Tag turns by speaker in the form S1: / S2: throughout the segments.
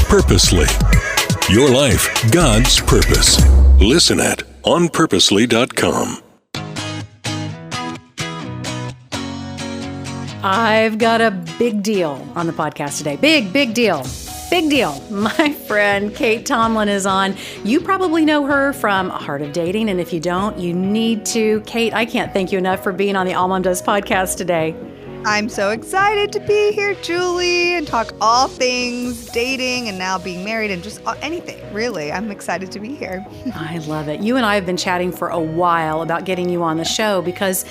S1: Purposely. Your life, God's purpose. Listen at onpurposely.com.
S2: I've got a big deal on the podcast today. Big deal. Big deal. My friend Kait Tomlin is on. You probably know her from Heart of Dating, and if you don't, you need to. Kait, I can't thank you enough for being on the AllMomDoes Podcast today.
S3: I'm so excited to be here, Julie, and talk all things dating and now being married and just anything, really. I'm excited to be here.
S2: I love it. You and I have been chatting for a while about getting you on the show because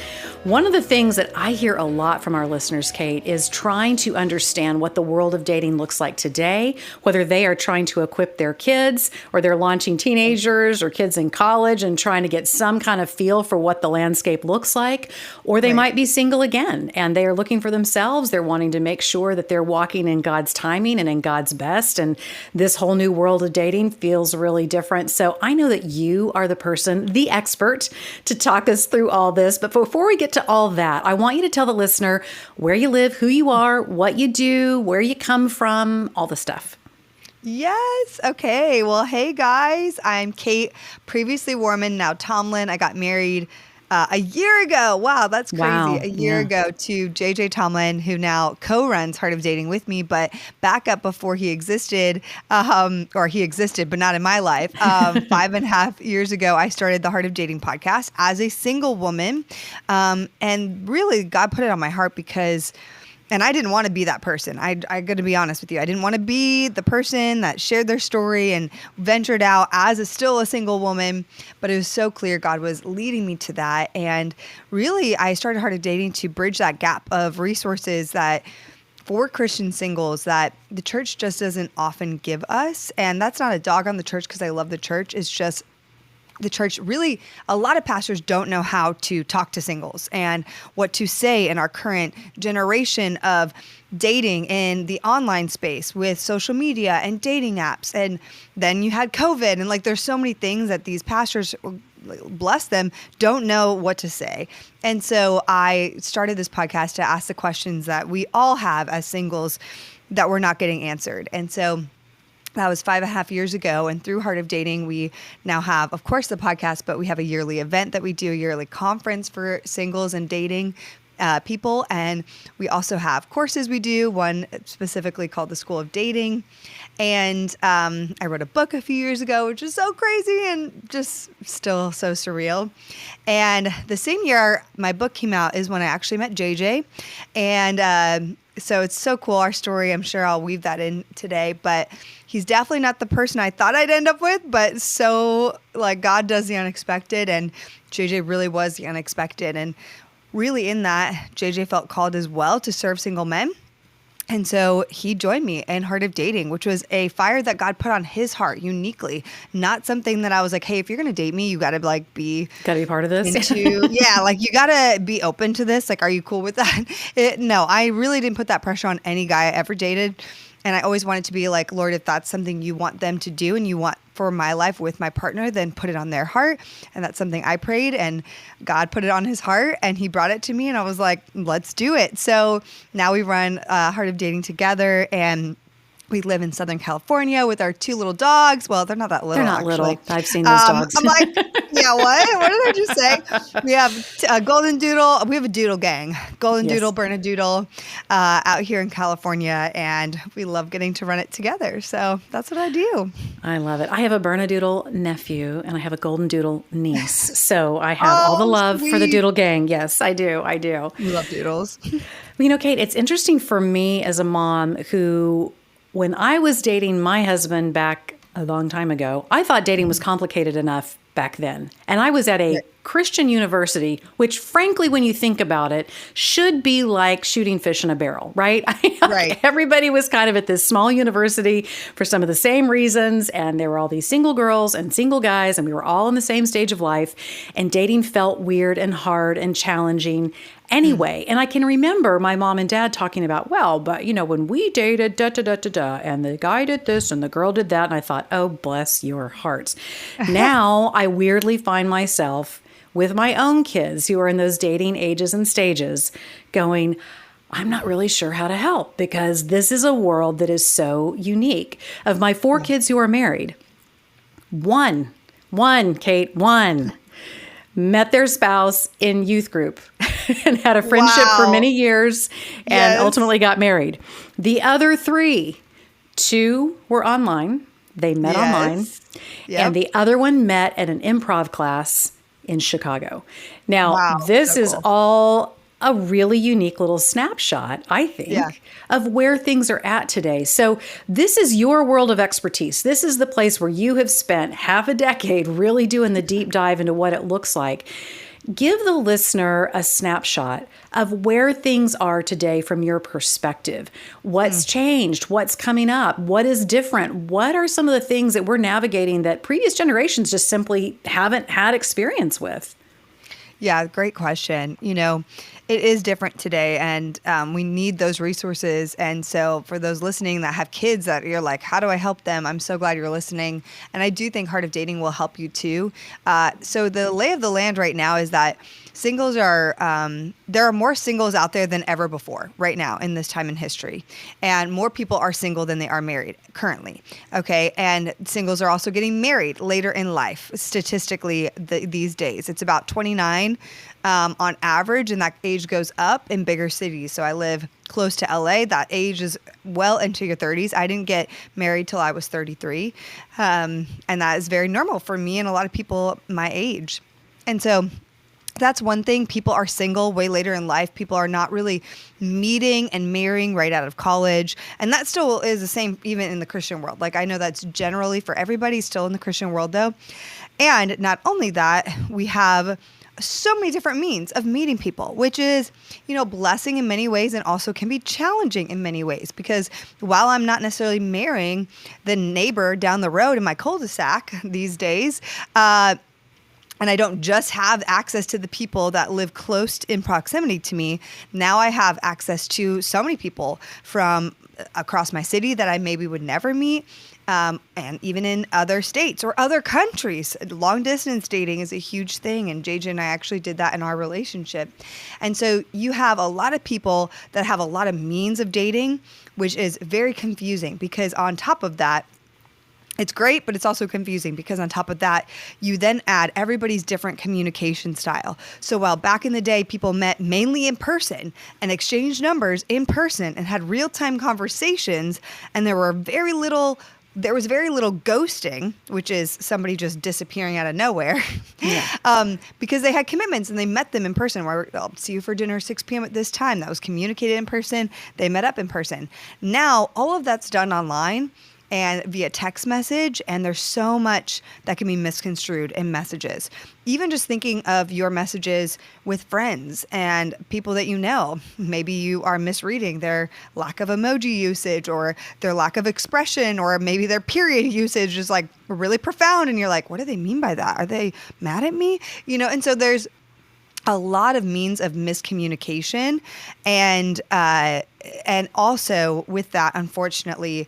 S2: one of the things that I hear a lot from our listeners, Kait, is trying to understand what the world of dating looks like today, whether they are trying to equip their kids or they're launching teenagers or kids in college and trying to get some kind of feel for what the landscape looks like, or they might be single again and they are looking for themselves. They're wanting to make sure that they're walking in God's timing and in God's best. And this whole new world of dating feels really different. So I know that you are the person, the expert, to talk us through all this. But before we get to all that, I want you to tell the listener where you live, who you are, what you do, where you come from, all the stuff.
S3: Yes. Okay. Well, hey guys, I'm Kait, previously Warman, now Tomlin. I got married a year ago. Wow, that's crazy.
S2: Wow.
S3: A year ago to JJ Tomlin, who now co-runs Heart of Dating with me. But back up before he existed, or he existed, but not in my life. 5.5 years ago, I started the Heart of Dating podcast as a single woman. And really, God put it on my heart because... And I didn't want to be that person. I got to be honest with you. I didn't want to be the person that shared their story and ventured out as still a single woman. But it was so clear God was leading me to that. And really, I started Heart of Dating to bridge that gap of resources that for Christian singles that the church just doesn't often give us. And that's not a dog on the church because I love the church. It's just the church really, a lot of pastors don't know how to talk to singles and what to say in our current generation of dating in the online space with social media and dating apps. And then you had COVID and there's so many things that these pastors, bless them, don't know what to say. And so I started this podcast to ask the questions that we all have as singles that we're not getting answered. And so that was 5.5 years ago. And through Heart of Dating, we now have, of course, the podcast, but we have a yearly event that we do, a yearly conference for singles and dating people. And we also have courses we do, one specifically called the School of Dating. And I wrote a book a few years ago, which is so crazy and just still so surreal. And the same year my book came out is when I actually met JJ. And so it's so cool, our story. I'm sure I'll weave that in today, but he's definitely not the person I thought I'd end up with, but so God does the unexpected, and JJ really was the unexpected. And really in that, JJ felt called as well to serve single men. And so he joined me in Heart of Dating, which was a fire that God put on his heart uniquely, not something that I was like, hey, if you're going to date me, you got to be
S2: part of this.
S3: You got to be open to this. Are you cool with that? No, I really didn't put that pressure on any guy I ever dated. And I always wanted to be like, Lord, if that's something you want them to do and you want for my life with my partner, then put it on their heart. And that's something I prayed, and God put it on his heart, and he brought it to me, and I was like, let's do it. So now we run Heart of Dating together, and we live in Southern California with our 2 little dogs. Well, they're not that little.
S2: They're not
S3: actually.
S2: little. I've seen those dogs.
S3: I'm like, yeah, what? What did I just say? We have a golden doodle. We have a doodle gang. Golden doodle, Bernedoodle out here in California. And we love getting to run it together. So that's what I do.
S2: I love it. I have a Bernedoodle nephew and I have a golden doodle niece. So I have all the love for the doodle gang. Yes, I do.
S3: We love doodles.
S2: Kait, it's interesting for me as a mom who, when I was dating my husband back a long time ago, I thought dating was complicated enough back then. And I was at a Christian university, which frankly, when you think about it, should be like shooting fish in a barrel, right?
S3: Right.
S2: Everybody was kind of at this small university for some of the same reasons. And there were all these single girls and single guys, and we were all in the same stage of life. And dating felt weird and hard and challenging anyway. And I can remember my mom and dad talking about, well, but when we dated, and the guy did this and the girl did that. And I thought, oh, bless your hearts. Now I weirdly find myself with my own kids who are in those dating ages and stages going, I'm not really sure how to help because this is a world that is so unique. Of my 4 kids who are married, one, Kate, met their spouse in youth group and had a friendship for many years and ultimately got married. The other 3, 2 were online. They met online. And the other one met at an improv class in Chicago. Now, this is all a really unique little snapshot, I think, of where things are at today. So this is your world of expertise. This is the place where you have spent half a decade really doing the deep dive into what it looks like. Give the listener a snapshot of where things are today from your perspective. What's changed? What's coming up? What is different? What are some of the things that we're navigating that previous generations just simply haven't had experience with?
S3: Yeah, great question. You know, it is different today, and we need those resources. And so for those listening that have kids that you're like, how do I help them? I'm so glad you're listening. And I do think Heart of Dating will help you too. So the lay of the land right now is that singles are, there are more singles out there than ever before right now in this time in history. And more people are single than they are married currently. Okay. And singles are also getting married later in life. Statistically, these days, it's about 29 on average, and that age goes up in bigger cities. So I live close to LA. That age is well into your 30s. I didn't get married till I was 33. And that is very normal for me and a lot of people my age. And so that's one thing. People are single way later in life. People are not really meeting and marrying right out of college. And that still is the same even in the Christian world. Like, I know that's generally for everybody still in the Christian world though. And not only that, we have so many different means of meeting people, which is, you know, blessing in many ways and also can be challenging in many ways, because while I'm not necessarily marrying the neighbor down the road in my cul-de-sac these days, and I don't just have access to the people that live close in proximity to me. Now I have access to so many people from across my city that I maybe would never meet. And even in other states or other countries. Long distance dating is a huge thing. And JJ and I actually did that in our relationship. And so you have a lot of people that have a lot of means of dating, which is very confusing because on top of that, it's great, but it's also confusing because on top of that, you then add everybody's different communication style. So while back in the day, people met mainly in person and exchanged numbers in person and had real-time conversations, and there was very little ghosting, which is somebody just disappearing out of nowhere, because they had commitments and they met them in person. I'll see you for dinner 6 p.m. at this time. That was communicated in person. They met up in person. Now, all of that's done online and via text message, and there's so much that can be misconstrued in messages. Even just thinking of your messages with friends and people that you know, maybe you are misreading their lack of emoji usage or their lack of expression, or maybe their period usage is like really profound, and you're like, what do they mean by that? Are they mad at me? You know, and so there's a lot of means of miscommunication, and also with that, unfortunately,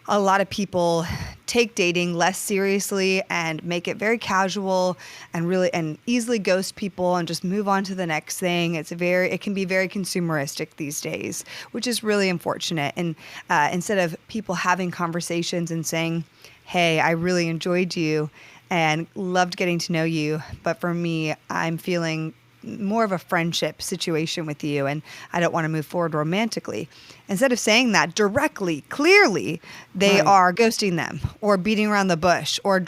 S3: a lot of people take dating less seriously and make it very casual and easily ghost people and just move on to the next thing. It can be very consumeristic these days, which is really unfortunate. And instead of people having conversations and saying, hey, I really enjoyed you and loved getting to know you, but for me, I'm feeling more of a friendship situation with you and I don't want to move forward romantically. Instead of saying that directly, clearly, they are ghosting them or beating around the bush or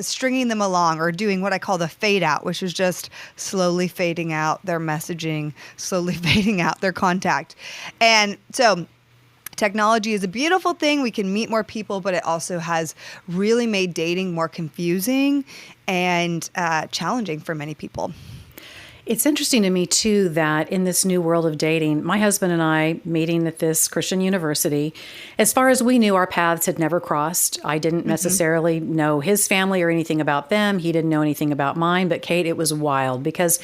S3: stringing them along or doing what I call the fade out, which is just slowly fading out their messaging, slowly fading out their contact. And so technology is a beautiful thing. We can meet more people, but it also has really made dating more confusing and challenging for many people.
S2: It's interesting to me, too, that in this new world of dating, my husband and I meeting at this Christian university, as far as we knew, our paths had never crossed. I didn't necessarily know his family or anything about them. He didn't know anything about mine. But Kate, it was wild because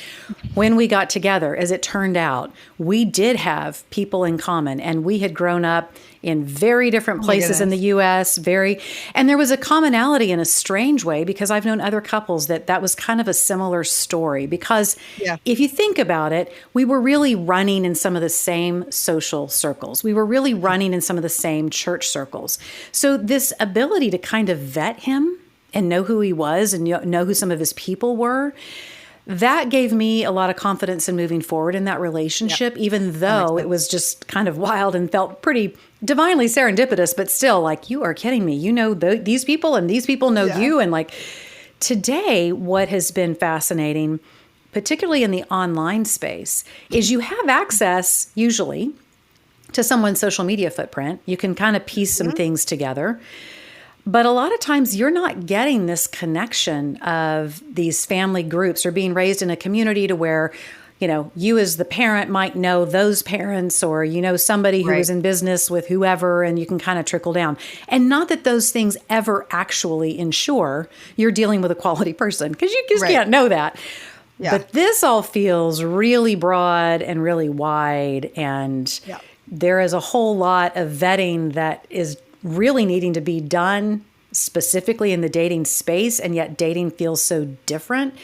S2: when we got together, as it turned out, we did have people in common, and we had grown up in very different places in the U.S. And there was a commonality in a strange way, because I've known other couples that was kind of a similar story, because If you think about it, we were really running in some of the same social circles. We were really running in some of the same church circles. So this ability to kind of vet him and know who he was and know who some of his people were, that gave me a lot of confidence in moving forward in that relationship, even though it was just kind of wild and felt pretty divinely serendipitous, but still like, you are kidding me. You know, these people and these people know you. And like today, what has been fascinating, particularly in the online space, is you have access usually to someone's social media footprint. You can kind of piece some things together. But a lot of times you're not getting this connection of these family groups or being raised in a community to where, you know, you as the parent might know those parents, or, you know, somebody who is in business with whoever, and you can kind of trickle down. And not that those things ever actually ensure you're dealing with a quality person, because you just can't know that. Yeah. But this all feels really broad and really wide. And there is a whole lot of vetting that is really needing to be done specifically in the dating space, and yet dating feels so different.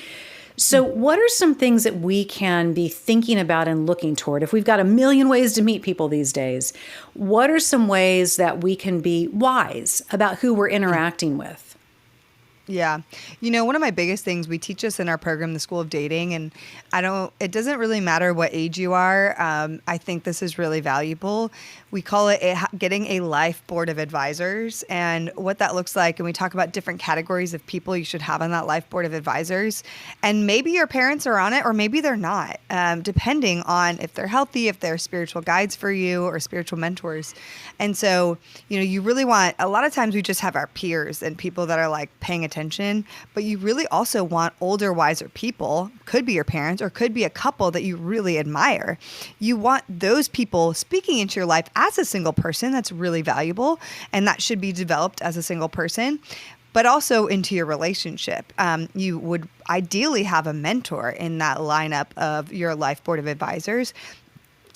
S2: So what are some things that we can be thinking about and looking toward? If we've got a million ways to meet people these days, what are some ways that we can be wise about who we're interacting with?
S3: Yeah. You know, one of my biggest things we teach us in our program, the School of Dating, and it doesn't really matter what age you are. I think this is really valuable. We call it getting a life board of advisors, and what that looks like. And we talk about different categories of people you should have on that life board of advisors. And maybe your parents are on it, or maybe they're not, depending on if they're healthy, if they're spiritual guides for you or spiritual mentors. And so, you know, you really want, a lot of times we just have our peers and people that are like paying attention, but you really also want older, wiser people, could be your parents or could be a couple that you really admire. You want those people speaking into your life as a single person. That's really valuable, and that should be developed as a single person, but also into your relationship. You would ideally have a mentor in that lineup of your life board of advisors.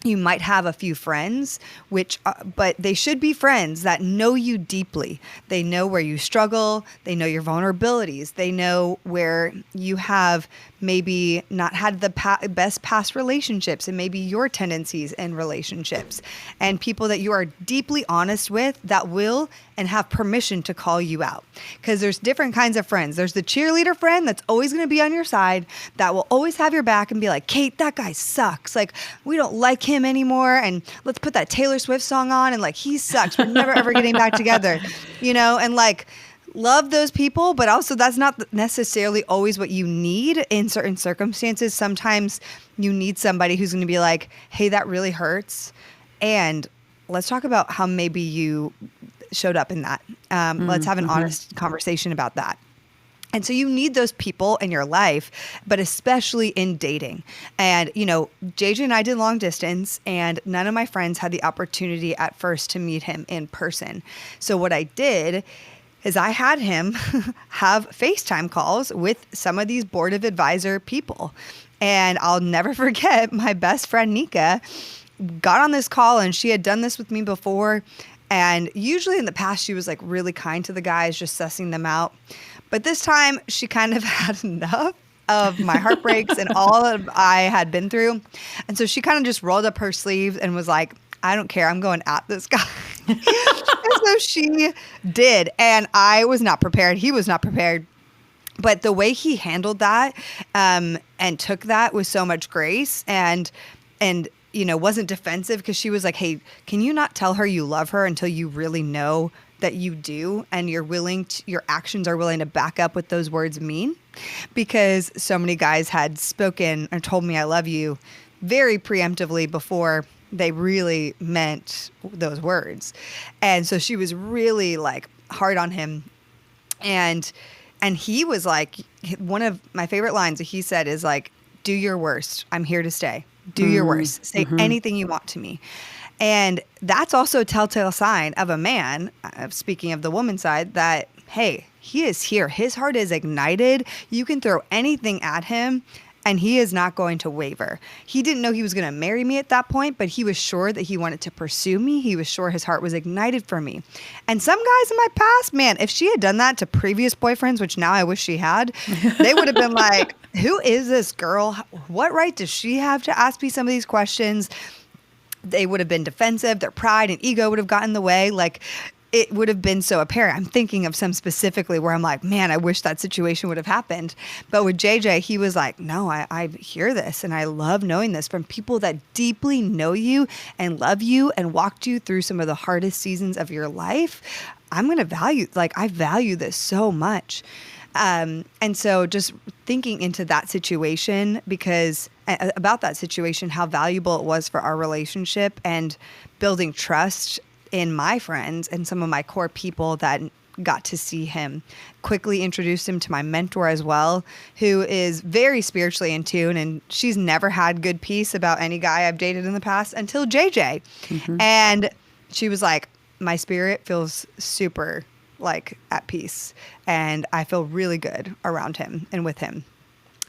S3: You might have a few friends, but they should be friends that know you deeply. They know where you struggle. They know your vulnerabilities. They know where you have maybe not had the best past relationships, and maybe your tendencies in relationships, and people that you are deeply honest with that will and have permission to call you out. Because there's different kinds of friends. There's the cheerleader friend that's always going to be on your side, that will always have your back and be like, Kate, that guy sucks. Like, we don't like him anymore. And let's put that Taylor Swift song on. And like, he sucks. We're never, ever getting back together, you know? And like, love those people, but also that's not necessarily always what you need in certain circumstances. Sometimes you need somebody who's going to be like, hey, that really hurts. And let's talk about how maybe you showed up in that. Let's have an honest conversation about that. And so you need those people in your life, but especially in dating. And, you know, JJ and I did long distance, and none of my friends had the opportunity at first to meet him in person. So what I did is I had him have FaceTime calls with some of these board of advisor people. And I'll never forget, my best friend Nika got on this call, and she had done this with me before. And usually in the past, she was like really kind to the guys, just sussing them out. But this time she kind of had enough of my heartbreaks and all that I had been through. And so she kind of just rolled up her sleeves and was like, I don't care, I'm going at this guy. And so she did. And I was not prepared. He was not prepared. But the way he handled that and took that with so much grace and you know, wasn't defensive, because she was like, hey, can you not tell her you love her until you really know that you do, and you're willing to, your actions are willing to back up what those words mean? Because so many guys had spoken or told me I love you very preemptively before they really meant those words. And so she was really like hard on him. And he was like, one of my favorite lines that he said is like, do your worst. I'm here to stay. Do your worst. Say anything you want to me. And that's also a telltale sign of a man, speaking of the woman's side, that, hey, he is here. His heart is ignited. You can throw anything at him, and he is not going to waver. He didn't know he was going to marry me at that point, but he was sure that he wanted to pursue me. He was sure his heart was ignited for me. And some guys in my past, man, if she had done that to previous boyfriends, which now I wish she had, they would have been like, who is this girl? What right does she have to ask me some of these questions? They would have been defensive. Their pride and ego would have gotten in the way. Like, it would have been so apparent. I'm thinking of some specifically where I'm like, man, I wish that situation would have happened. But with JJ, he was like, no, I hear this. And I love knowing this from people that deeply know you and love you and walked you through some of the hardest seasons of your life. I'm going to I value this so much. And so just thinking into that situation, about that situation, how valuable it was for our relationship and building trust in my friends and some of my core people that got to see him. Quickly introduced him to my mentor as well, who is very spiritually in tune, and she's never had good peace about any guy I've dated in the past until JJ. Mm-hmm. And she was like, my spirit feels super like at peace, and I feel really good around him and with him.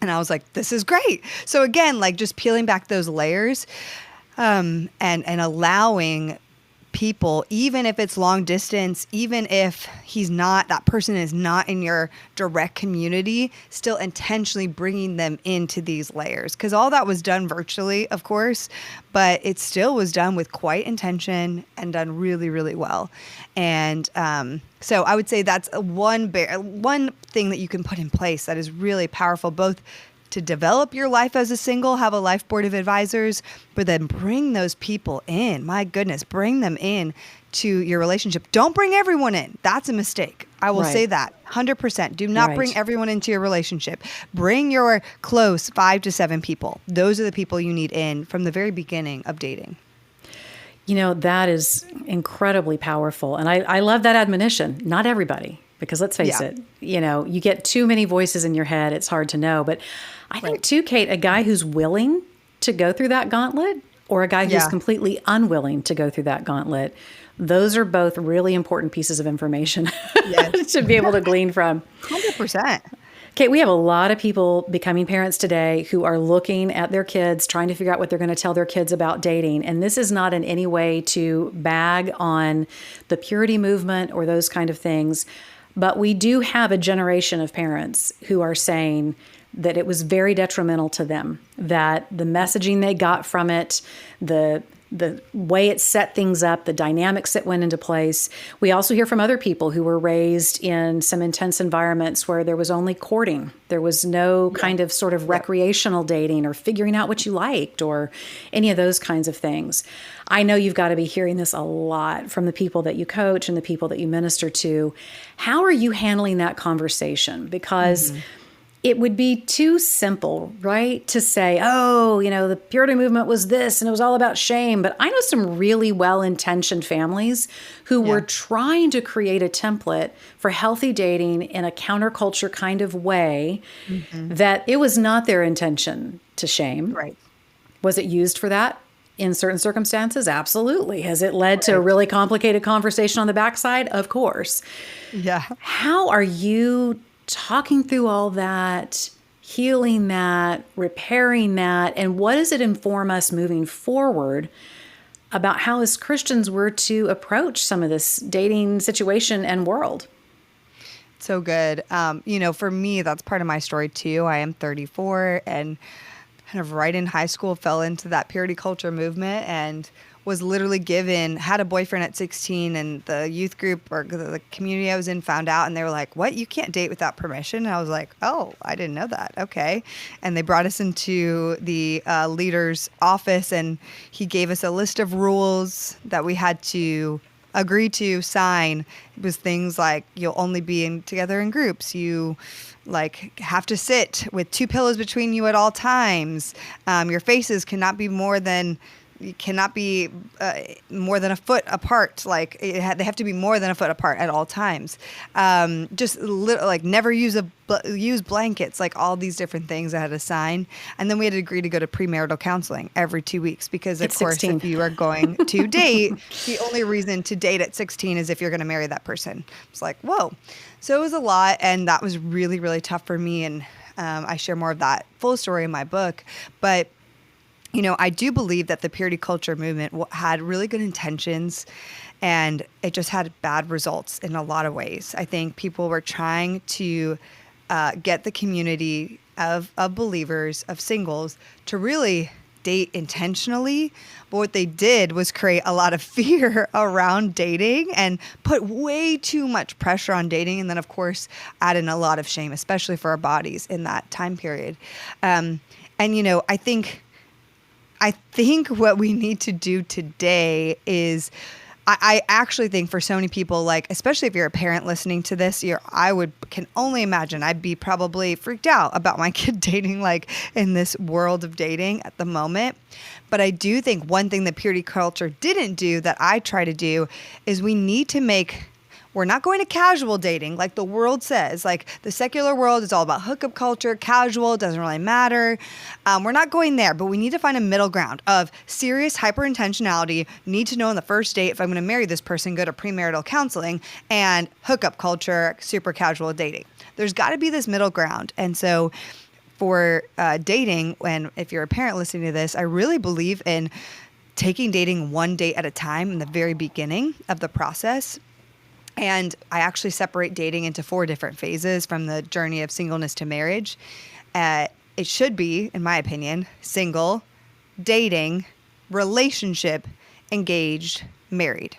S3: And I was like, this is great. So again, like just peeling back those layers, and allowing people, even if it's long distance, even if that person is not in your direct community, still intentionally bringing them into these layers. Because all that was done virtually, of course, but it still was done with quite intention and done really, really well. And so I would say that's one thing that you can put in place that is really powerful, both to develop your life as a single, have a life board of advisors, but then bring those people in. My goodness, bring them in to your relationship. Don't bring everyone in. That's a mistake. I will say that 100%. Do not bring everyone into your relationship. Bring your close 5 to 7 people. Those are the people you need in from the very beginning of dating.
S2: You know, that is incredibly powerful. And I love that admonition. Not everybody. Because let's face it, you know, you get too many voices in your head, it's hard to know. But I think too, Kait, a guy who's willing to go through that gauntlet or a guy who's completely unwilling to go through that gauntlet, those are both really important pieces of information to be able to glean from.
S3: 100%.
S2: Kait, we have a lot of people becoming parents today who are looking at their kids, trying to figure out what they're going to tell their kids about dating. And this is not in any way to bag on the purity movement or those kind of things. But we do have a generation of parents who are saying that it was very detrimental to them, that the messaging they got from it, the way it set things up, the dynamics that went into place. We also hear from other people who were raised in some intense environments where there was only courting. There was no kind of sort of recreational dating or figuring out what you liked or any of those kinds of things. I know you've got to be hearing this a lot from the people that you coach and the people that you minister to. How are you handling that conversation? Because it would be too simple, right, to say, oh, you know, the purity movement was this and it was all about shame. But I know some really well-intentioned families who were trying to create a template for healthy dating in a counterculture kind of way that it was not their intention to shame.
S3: Right.
S2: Was it used for that in certain circumstances? Absolutely. Has it led to a really complicated conversation on the backside? Of course.
S3: Yeah.
S2: How are you talking through all that, healing that, repairing that, and what does it inform us moving forward about how as Christians we're to approach some of this dating situation and world?
S3: So good. You know, for me, that's part of my story too. I am 34 and kind of right in high school fell into that purity culture movement and was literally had a boyfriend at 16, and the youth group or the community I was in found out, and they were like, what, you can't date without permission? And I was like, oh, I didn't know that. Okay. And they brought us into the leader's office, and he gave us a list of rules that we had to agree to sign. It was things like you'll only be together in groups. You have to sit with 2 pillows between you at all times. Your faces cannot be more than a foot apart. They have to be more than a foot apart at all times. Never use blankets, all these different things I had to sign. And then we had to agree to go to premarital counseling every 2 weeks because, of course, 16. If you are going to date, the only reason to date at 16 is if you're going to marry that person. It's like, whoa. So it was a lot, and that was really, really tough for me. And I share more of that full story in my book. But you know, I do believe that the purity culture movement had really good intentions, and it just had bad results in a lot of ways. I think people were trying to get the community of believers, of singles, to really date intentionally. But what they did was create a lot of fear around dating and put way too much pressure on dating. And then, of course, add in a lot of shame, especially for our bodies in that time period. And, I think what we need to do today is, I actually think for so many people, like, especially if you're a parent listening to this, can only imagine I'd be probably freaked out about my kid dating, like, in this world of dating at the moment. But I do think one thing that purity culture didn't do that I try to do is we're not going to casual dating like the world says. Like, the secular world is all about hookup culture, casual, doesn't really matter. We're not going there, but we need to find a middle ground of serious hyper-intentionality, need to know on the first date if I'm going to marry this person, go to premarital counseling, and hookup culture, super casual dating. There's got to be this middle ground. And so for dating, if you're a parent listening to this, I really believe in taking dating one date at a time in the very beginning of the process. And I actually separate dating into 4 different phases from the journey of singleness to marriage. It should be, in my opinion, single, dating, relationship, engaged, married.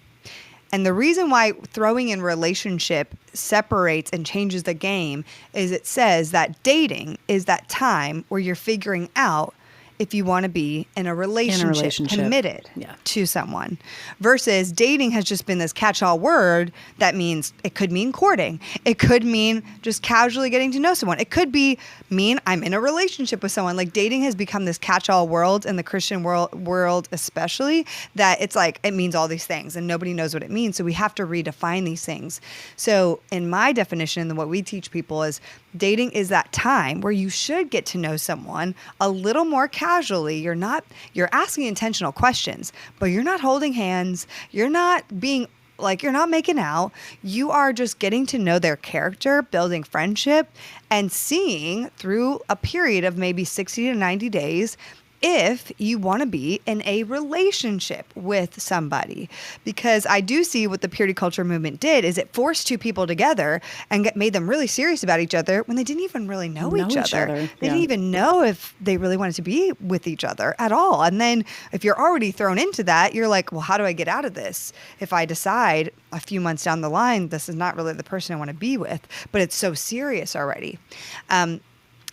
S3: And the reason why throwing in relationship separates and changes the game is it says that dating is that time where you're figuring out if you want to be in a relationship. Committed to someone, versus dating has just been this catch-all word that means it could mean courting. It could mean just casually getting to know someone. It could mean I'm in a relationship with someone. Like, dating has become this catch-all world in the Christian world especially, that it's like it means all these things and nobody knows what it means. So we have to redefine these things. So in my definition, what we teach people is dating is that time where you should get to know someone a little more casually. You're asking intentional questions, but you're not holding hands. You're not making out. You are just getting to know their character, building friendship, and seeing through a period of maybe 60 to 90 days if you want to be in a relationship with somebody. Because I do see what the purity culture movement did is it forced 2 people together and made them really serious about each other when they didn't even really know each other. They didn't even know if they really wanted to be with each other at all. And then if you're already thrown into that, you're like, well, how do I get out of this? If I decide a few months down the line, this is not really the person I want to be with, but it's so serious already.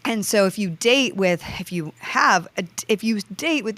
S3: And so if you date with the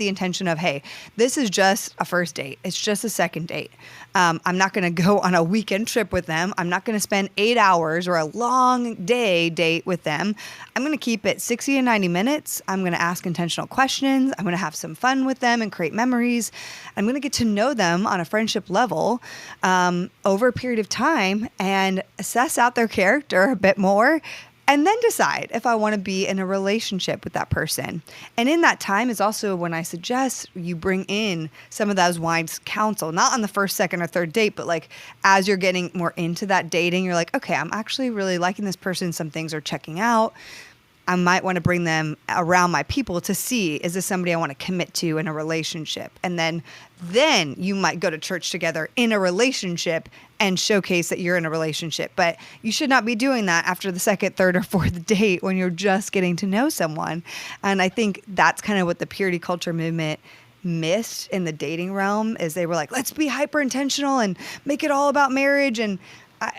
S3: intention of, hey, this is just a first date, it's just a second date. I'm not going to go on a weekend trip with them. I'm not going to spend 8 hours or a long day date with them. I'm going to keep it 60 to 90 minutes. I'm going to ask intentional questions. I'm going to have some fun with them and create memories. I'm going to get to know them on a friendship level over a period of time and assess out their character a bit more, and then decide if I want to be in a relationship with that person. And in that time is also when I suggest you bring in some of those wise counsel, not on the first, second, or third date, but like as you're getting more into that dating, you're like, okay, I'm actually really liking this person. Some things are checking out. I might want to bring them around my people to see, is this somebody I want to commit to in a relationship? And then you might go to church together in a relationship and showcase that you're in a relationship. But you should not be doing that after the second, third, or fourth date when you're just getting to know someone. And I think that's kind of what the purity culture movement missed in the dating realm, is they were like, let's be hyper intentional and make it all about marriage. And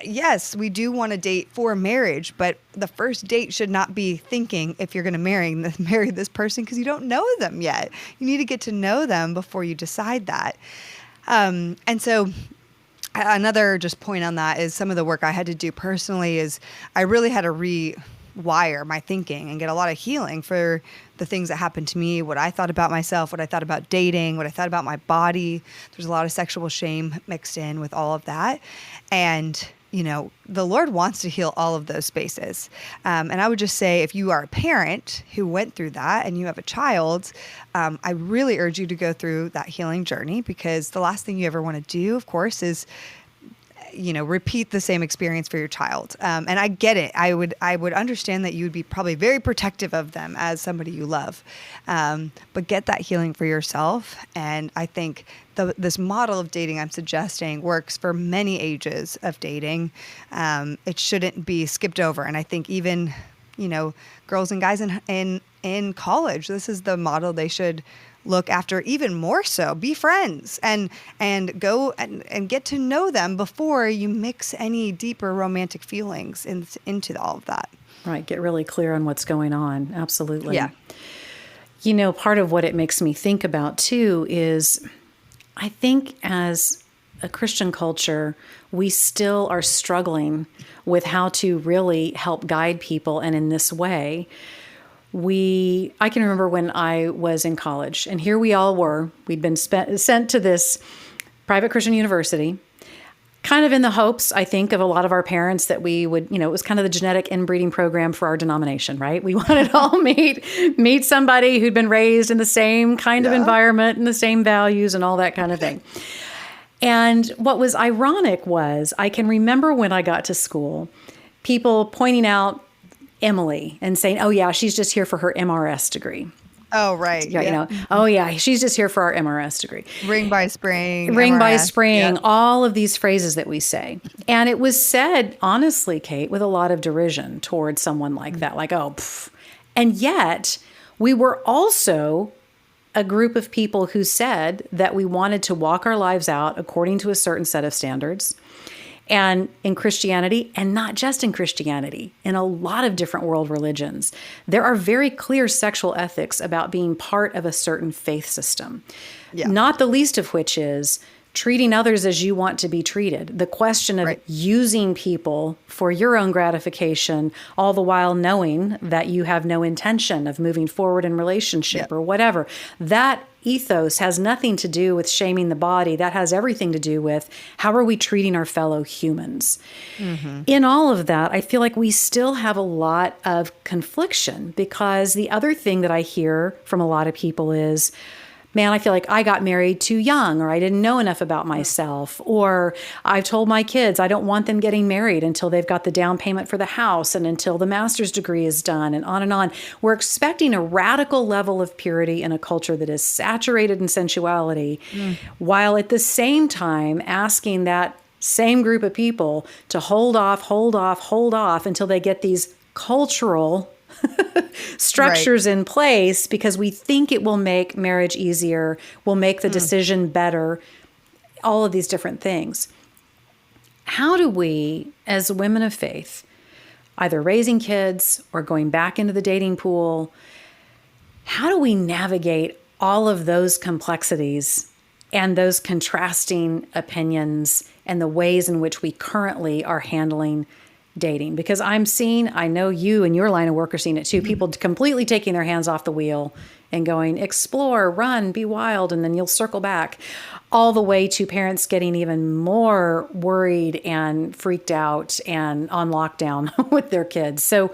S3: yes, we do want to date for marriage, but the first date should not be thinking if you're going to marry this person, because you don't know them yet. You need to get to know them before you decide that. And so another just point on that is some of the work I had to do personally is I really had to rewire my thinking and get a lot of healing for the things that happened to me, what I thought about myself, what I thought about dating, what I thought about my body. There's a lot of sexual shame mixed in with all of that. And, the Lord wants to heal all of those spaces. And I would just say, if you are a parent who went through that and you have a child, I really urge you to go through that healing journey, because the last thing you ever want to do, of course, is repeat the same experience for your child. And I get it. I would understand that you would be probably very protective of them as somebody you love. But get that healing for yourself. And I think this model of dating I'm suggesting works for many ages of dating. It shouldn't be skipped over. And I think even girls and guys in college. This is the model they should look after even more so. Be friends and go and get to know them before you mix any deeper romantic feelings into all of that.
S2: Right. Get really clear on what's going on. Absolutely.
S3: Yeah.
S2: Part of what it makes me think about too is I think as a Christian culture, we still are struggling with how to really help guide people. And in this way, I can remember when I was in college, and here we all were. We'd been sent to this private Christian university, kind of in the hopes, I think, of a lot of our parents that we would, it was kind of the genetic inbreeding program for our denomination, right? We wanted to all meet somebody who'd been raised in the same kind of environment and the same values and all that kind of thing. And what was ironic was I can remember when I got to school, people pointing out Emily and saying, oh, yeah, she's just here for her MRS degree.
S3: Oh, right.
S2: Yeah. Oh, yeah, she's just here for our MRS degree.
S3: Ring by spring.
S2: Ring
S3: MRS.
S2: by spring,
S3: Yep.
S2: all of these phrases that we say. And it was said, honestly, Kate, with a lot of derision towards someone like that, like, oh, pff. And yet we were also a group of people who said that we wanted to walk our lives out according to a certain set of standards. And in Christianity, and not just in Christianity, in a lot of different world religions, there are very clear sexual ethics about being part of a certain faith system.
S3: Yeah.
S2: Not the least of which is treating others as you want to be treated. The question of using people for your own gratification, all the while knowing that you have no intention of moving forward in relationship or whatever. That ethos has nothing to do with shaming the body. That has everything to do with how are we treating our fellow humans. Mm-hmm. In all of that, I feel like we still have a lot of confliction, because the other thing that I hear from a lot of people is, man, I feel like I got married too young, or I didn't know enough about myself, or I've told my kids I don't want them getting married until they've got the down payment for the house and until the master's degree is done, and on and on. We're expecting a radical level of purity in a culture that is saturated in sensuality, while at the same time asking that same group of people to hold off until they get these cultural structures in place, because we think it will make marriage easier, will make the decision better, all of these different things. How do we, as women of faith, either raising kids or going back into the dating pool, how do we navigate all of those complexities and those contrasting opinions and the ways in which we currently are handling dating? Because I know you and your line of work are seeing it too. People completely taking their hands off the wheel and going, explore, run, be wild, and then you'll circle back, all the way to parents getting even more worried and freaked out and on lockdown with their kids. So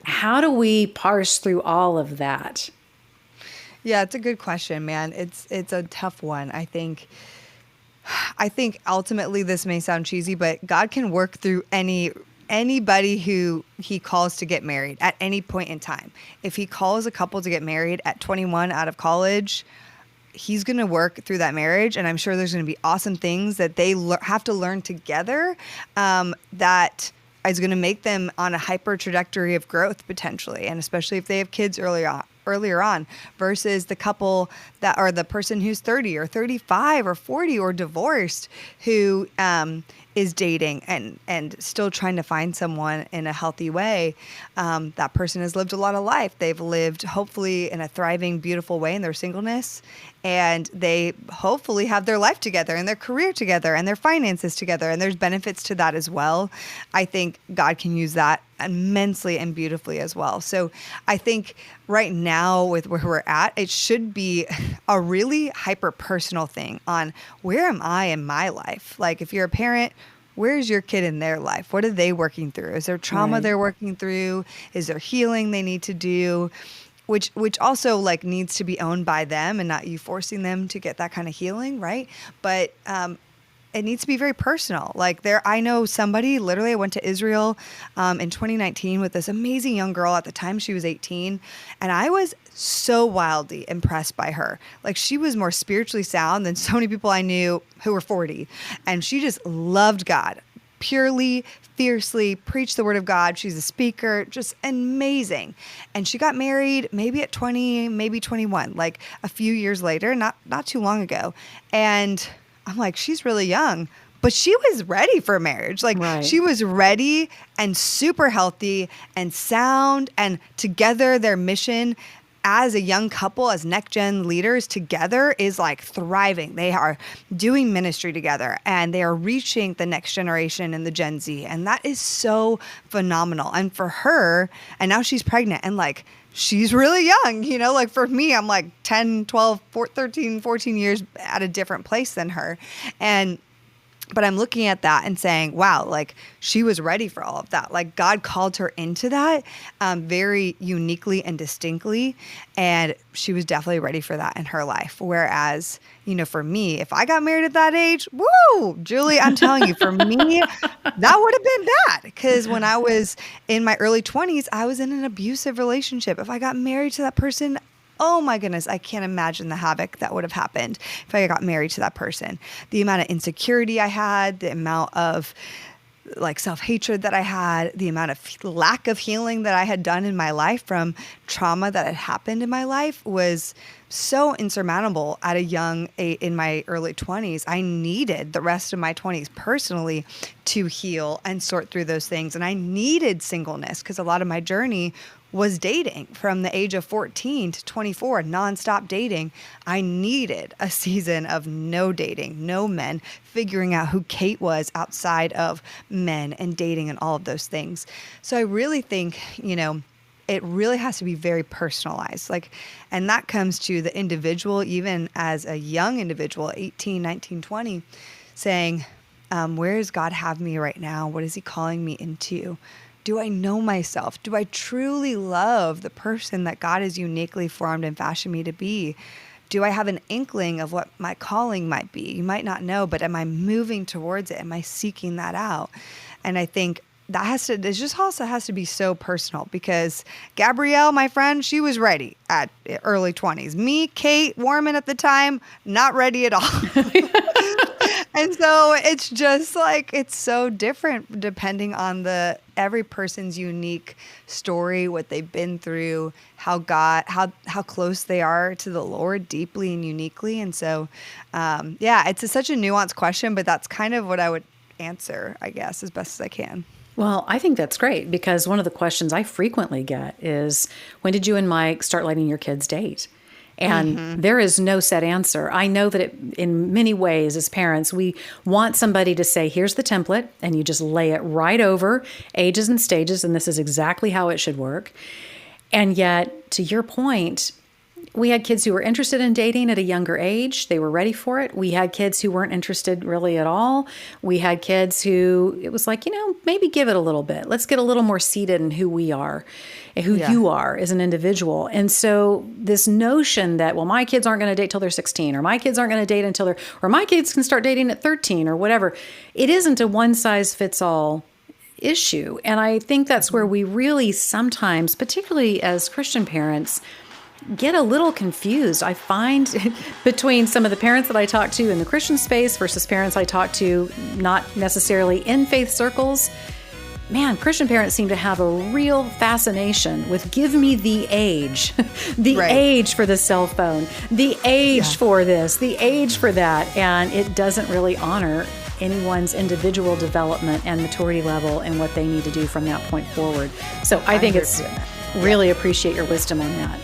S2: how do we parse through all of that?
S3: Yeah, it's a good question, man. It's a tough one. I think ultimately this may sound cheesy, but God can work through anybody who he calls to get married at any point in time. If he calls a couple to get married at 21 out of college, he's going to work through that marriage. And I'm sure there's going to be awesome things that they have to learn together that is going to make them on a hyper trajectory of growth potentially. And especially if they have kids earlier on versus the couple that are the person who's 30 or 35 or 40 or divorced who is dating and still trying to find someone in a healthy way. That person has lived a lot of life. They've lived hopefully in a thriving, beautiful way in their singleness, and they hopefully have their life together and their career together and their finances together, and there's benefits to that as well. I think God can use that immensely and beautifully as well. So I think right now with where we're at, it should be a really hyper personal thing on where am I in my life? Like if you're a parent, where's your kid in their life? What are they working through? Is there trauma they're working through? Is there healing they need to do? Which also like needs to be owned by them and not you forcing them to get that kind of healing, right? But it needs to be very personal. Like I know somebody, literally I went to Israel in 2019 with this amazing young girl. At the time she was 18, and I was so wildly impressed by her. Like she was more spiritually sound than so many people I knew who were 40, and she just loved God purely, fiercely preach the word of God. She's a speaker, just amazing. And she got married maybe at 20, maybe 21, like a few years later, not too long ago. And I'm like, she's really young, but she was ready for marriage. Like
S2: Right.
S3: she was ready and super healthy and sound, and together their mission as a young couple, as next gen leaders together is like thriving. They are doing ministry together and they are reaching the next generation and the Gen Z. And that is so phenomenal. And for her, and now she's pregnant and like, she's really young, you know, like for me, I'm like 10, 12, 13, 14 years at a different place than her. But I'm looking at that and saying, wow, like she was ready for all of that. Like God called her into that very uniquely and distinctly. And she was definitely ready for that in her life. Whereas, you know, for me, if I got married at that age, woo, Julie, I'm telling you, for me, that would have been bad. Because when I was in my early 20s, I was in an abusive relationship. If I got married to that person, oh my goodness, I can't imagine the havoc that would have happened if I got married to that person. The amount of insecurity I had, the amount of like self-hatred that I had, the amount of lack of healing that I had done in my life from trauma that had happened in my life was so insurmountable at a young age in my early 20s. I needed the rest of my 20s personally to heal and sort through those things. And I needed singleness because a lot of my journey was dating from the age of 14 to 24, nonstop dating. I needed a season of no dating, no men, figuring out who Kait was outside of men and dating and all of those things. So I really think, you know, it really has to be very personalized. Like, and that comes to the individual, even as a young individual, 18, 19, 20, saying, where does God have me right now? What is he calling me into? Do I know myself? Do I truly love the person that God has uniquely formed and fashioned me to be? Do I have an inkling of what my calling might be? You might not know, but am I moving towards it? Am I seeking that out? And I think it just also has to be so personal, because Gabrielle, my friend, she was ready at early 20s. Me, Kait, Warman at the time, not ready at all. And so it's just like, it's so different depending on every person's unique story, what they've been through, how close they are to the Lord deeply and uniquely. And so, it's such a nuanced question, but that's kind of what I would answer, I guess, as best as I can.
S2: Well, I think that's great, because one of the questions I frequently get is, when did you and Mike start letting your kids date? And there is no set answer. I know that in many ways, as parents, we want somebody to say, here's the template, and you just lay it right over ages and stages, and this is exactly how it should work. And yet, to your point, we had kids who were interested in dating at a younger age. They were ready for it. We had kids who weren't interested really at all. We had kids who, it was like, maybe give it a little bit. Let's get a little more seated in who we are, and who you are as an individual. And so this notion that, well, my kids aren't going to date till they're 16, or my kids aren't going to date or my kids can start dating at 13 or whatever. It isn't a one size fits all issue. And I think that's where we really sometimes, particularly as Christian parents, get a little confused. I find between some of the parents that I talk to in the Christian space versus parents I talk to not necessarily in faith circles, man, Christian parents seem to have a real fascination with, give me the age, age for the cell phone, the age for this, the age for that. And it doesn't really honor anyone's individual development and maturity level and what they need to do from that point forward. So I think it's really appreciate your wisdom on that.